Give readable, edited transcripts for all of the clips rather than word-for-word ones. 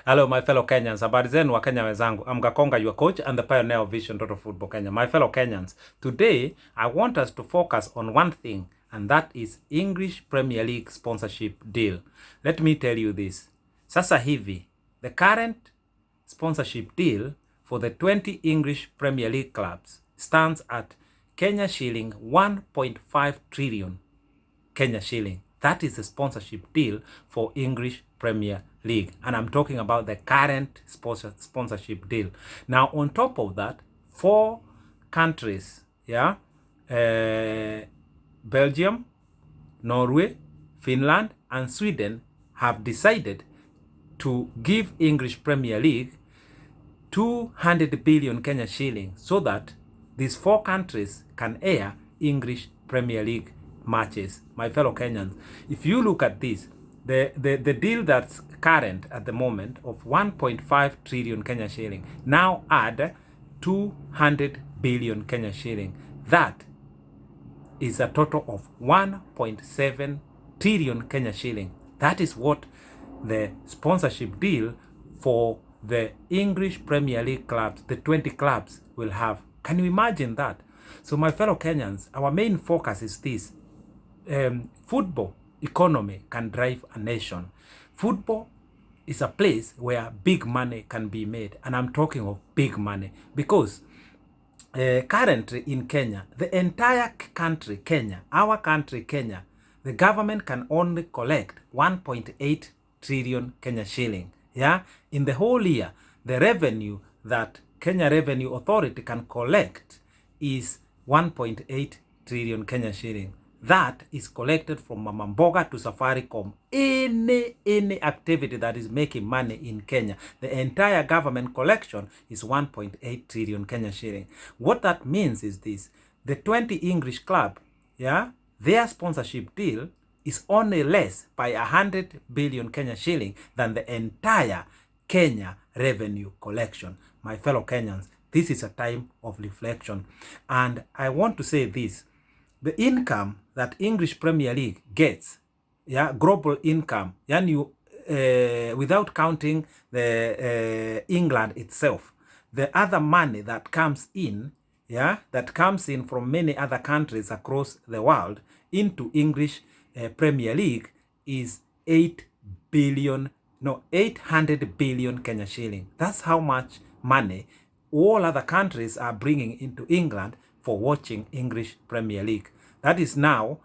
Hello, my fellow Kenyans. Habari zenu wa Kenya wenzangu. I'm Gakonga, your coach and the pioneer of Vision Total Football Kenya. My fellow Kenyans, today I want us to focus on one thing, and that is English Premier League sponsorship deal. Let me tell you this. Sasa hivi, the current sponsorship deal for the 20 English Premier League clubs stands at Kenya shilling 1.5 trillion Kenya shilling. That is the sponsorship deal for English Premier League. And I'm talking about the current sponsorship deal. Now, on top of that, 4 countries, Belgium, Norway, Finland, and Sweden have decided to give English Premier League 200 billion Kenya shillings so that these 4 countries can air English Premier League matches. My fellow Kenyans, if you look at this, the deal that's current at the moment of 1.5 trillion Kenya shilling now add 200 billion Kenya shilling. That is a total of 1.7 trillion Kenya shilling. That is what the sponsorship deal for the English Premier League clubs, the 20 clubs, will have. Can you imagine that? So my fellow Kenyans, our main focus is this. Football economy can drive a nation. Football is a place where big money can be made, and I'm talking of big money because currently in Kenya, the entire country, Kenya, our country, Kenya, the government can only collect 1.8 trillion Kenya shilling. Yeah, in the whole year, the revenue that Kenya Revenue Authority can collect is 1.8 trillion Kenya shilling. That is collected from Mama Mboga to Safaricom. Any activity that is making money in Kenya, the entire government collection is 1.8 trillion Kenya shilling. What that means is this: the 20 English club, their sponsorship deal is only less by 100 billion Kenya shilling than the entire Kenya revenue collection. My fellow Kenyans, this is a time of reflection, and I want to say this: the income that English Premier League gets, global income, without counting the England itself, the other money that comes in, that comes in from many other countries across the world into English Premier League is 800 billion Kenya shilling. That's how much money all other countries are bringing into England for watching English Premier League. That is now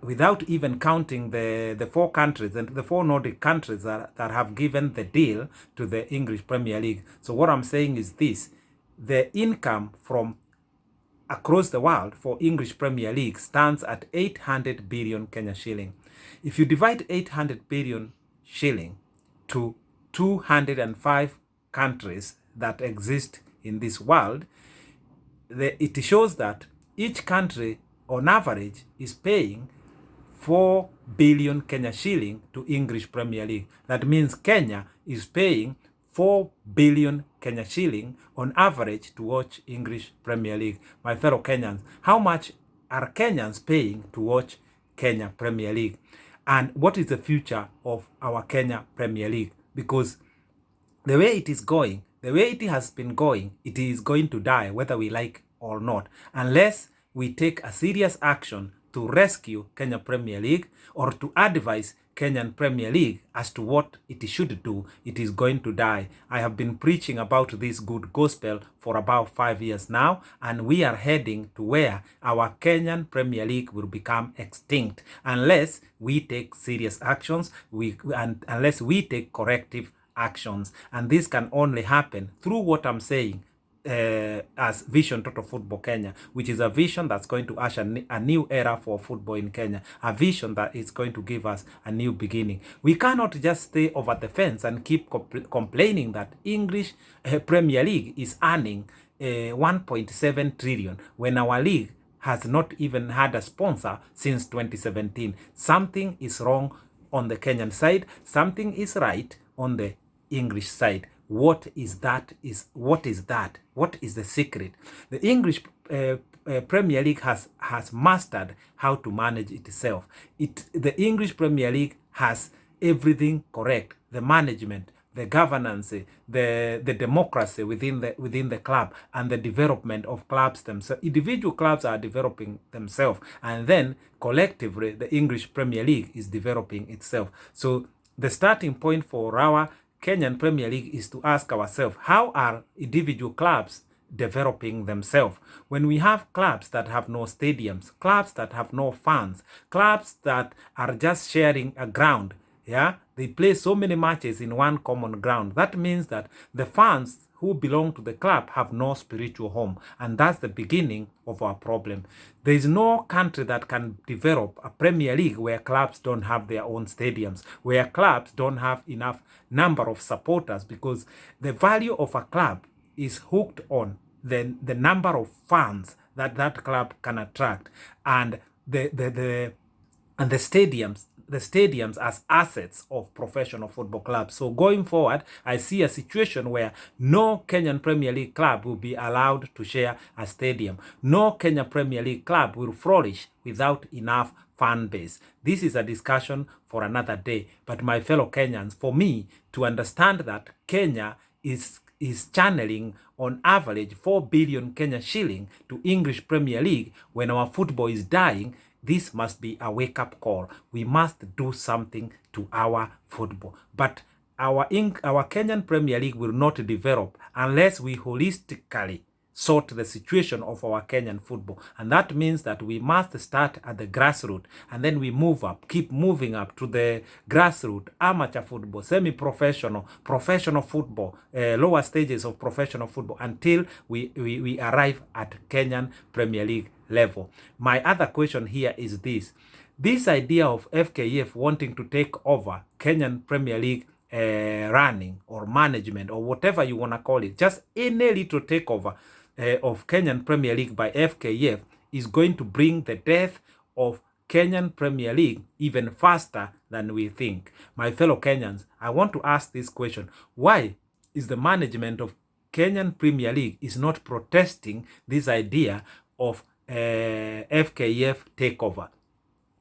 without even counting the 4 countries and the 4 Nordic countries that have given the deal to the English Premier League. So what I'm saying is this: the income from across the world for English Premier League stands at 800 billion Kenya shilling. If you divide 800 billion shilling to 205 countries that exist in this world, it shows that each country on average is paying 4 billion Kenya shilling to English Premier League. That means Kenya is paying 4 billion Kenya shilling on average to watch English Premier League. My fellow Kenyans, how much are Kenyans paying to watch Kenya Premier League? And what is the future of our Kenya Premier League? Because the way it is going, the way it has been going, it is going to die whether we like or not, unless we take a serious action to rescue Kenya Premier League or to advise Kenyan Premier League as to what it should do. It is going to die. I have been preaching about this good gospel for about 5 years now, and we are heading to where our Kenyan Premier League will become extinct unless we take serious actions, unless we take corrective actions. And this can only happen through what I'm saying, as Vision Total Football Kenya, which is a vision that's going to usher a new era for football in Kenya, a vision that is going to give us a new beginning. We cannot just stay over the fence and keep complaining that English Premier League is earning 1.7 trillion when our league has not even had a sponsor since 2017. Something is wrong on the Kenyan side, something is right on the English side. What is that? What is the secret? The English Premier League has mastered how to manage itself. The English Premier League has everything correct: the management, the governance, the democracy within the club, and the development of clubs themselves. Individual clubs are developing themselves, and then collectively the English Premier League is developing itself. So the starting point for our Kenyan Premier League is to ask ourselves, how are individual clubs developing themselves? When we have clubs that have no stadiums, clubs that have no fans, clubs that are just sharing a ground, yeah, they play so many matches in one common ground. That means that the fans who belong to the club have no spiritual home, and that's the beginning of our problem. There is no country that can develop a Premier League where clubs don't have their own stadiums, where clubs don't have enough number of supporters, because the value of a club is hooked on the number of fans that club can attract, and the stadiums as assets of professional football clubs. So going forward, I see a situation where no Kenyan Premier League club will be allowed to share a stadium. No Kenya Premier League club will flourish without enough fan base. This is a discussion for another day. But my fellow Kenyans, for me to understand that Kenya is channeling on average 4 billion Kenya shilling to English Premier League when our football is dying, this must be a wake-up call. We must do something to our football. But our Kenyan Premier League will not develop unless we holistically sort the situation of our Kenyan football. And that means that we must start at the grassroots, and then we move up, keep moving up to the grassroots, amateur football, semi-professional, professional football, lower stages of professional football, until we arrive at Kenyan Premier League level. My other question here is this idea of FKF wanting to take over Kenyan Premier League running or management or whatever you want to call it, just any little takeover of Kenyan Premier League by FKF is going to bring the death of Kenyan Premier League even faster than we think. My fellow Kenyans, I want to ask this question. Why is the management of Kenyan Premier League is not protesting this idea of FKF takeover?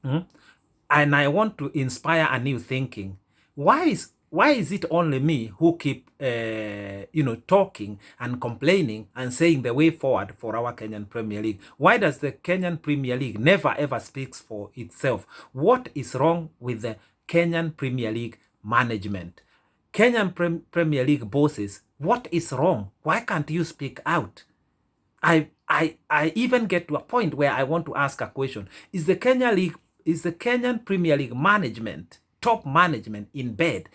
And I want to inspire a new thinking. Why is it only me who keep talking and complaining and saying the way forward for our Kenyan Premier League? Why does the Kenyan Premier League never ever speaks for itself? What is wrong with the Kenyan Premier League management? Kenyan Premier League bosses, what is wrong? Why can't you speak out? I even get to a point where I want to ask a question. Is the Kenyan Premier League management, top management, in bed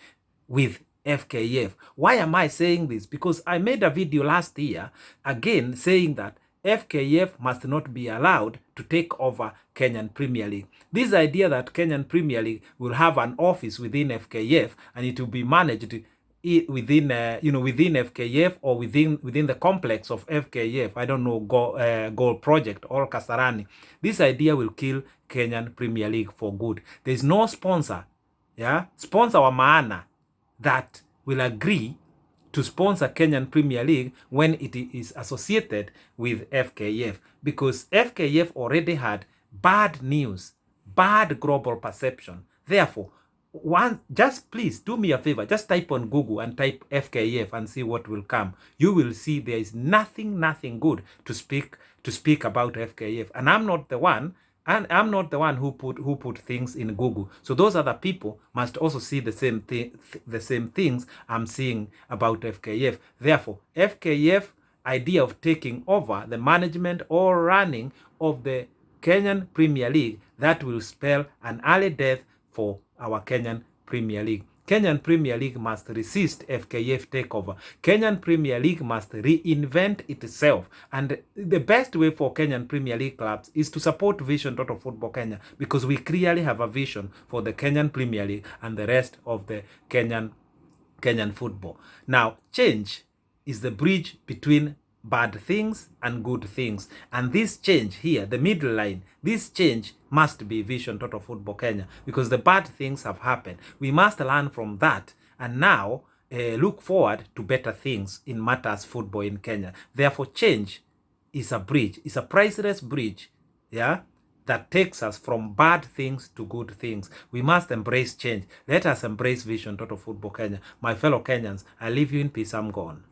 with FKF? Why am I saying this? Because I made a video last year again saying that FKF must not be allowed to take over Kenyan Premier League. This idea that Kenyan Premier League will have an office within FKF and it will be managed within within FKF or within the complex of FKF, I don't know, Goal Project or Kasarani. This idea will kill Kenyan Premier League for good. There is no sponsor, sponsor wa maana that will agree to sponsor Kenyan Premier League when it is associated with FKF, because FKF already had bad news, bad global perception. Therefore, just please do me a favor, just type on Google and type FKF and see what will come. You will see there is nothing good to speak about FKF, and I'm not the one. And I'm not the one who put things in Google. So those other people must also see the same things I'm seeing about FKF. Therefore, FKF idea of taking over the management or running of the Kenyan Premier League, that will spell an early death for our Kenyan Premier League. Kenyan Premier League must resist FKF takeover. Kenyan Premier League must reinvent itself. And the best way for Kenyan Premier League clubs is to support Vision Total Football Kenya, because we clearly have a vision for the Kenyan Premier League and the rest of the Kenyan football. Now, change is the bridge between bad things and good things. And this change here, the middle line, this change must be Vision Total Football Kenya, because the bad things have happened. We must learn from that and now look forward to better things in matters football in Kenya. Therefore, change is a bridge, it's a priceless bridge, that takes us from bad things to good things. We must embrace change. Let us embrace Vision Total Football Kenya. My fellow Kenyans, I leave you in peace. I'm gone.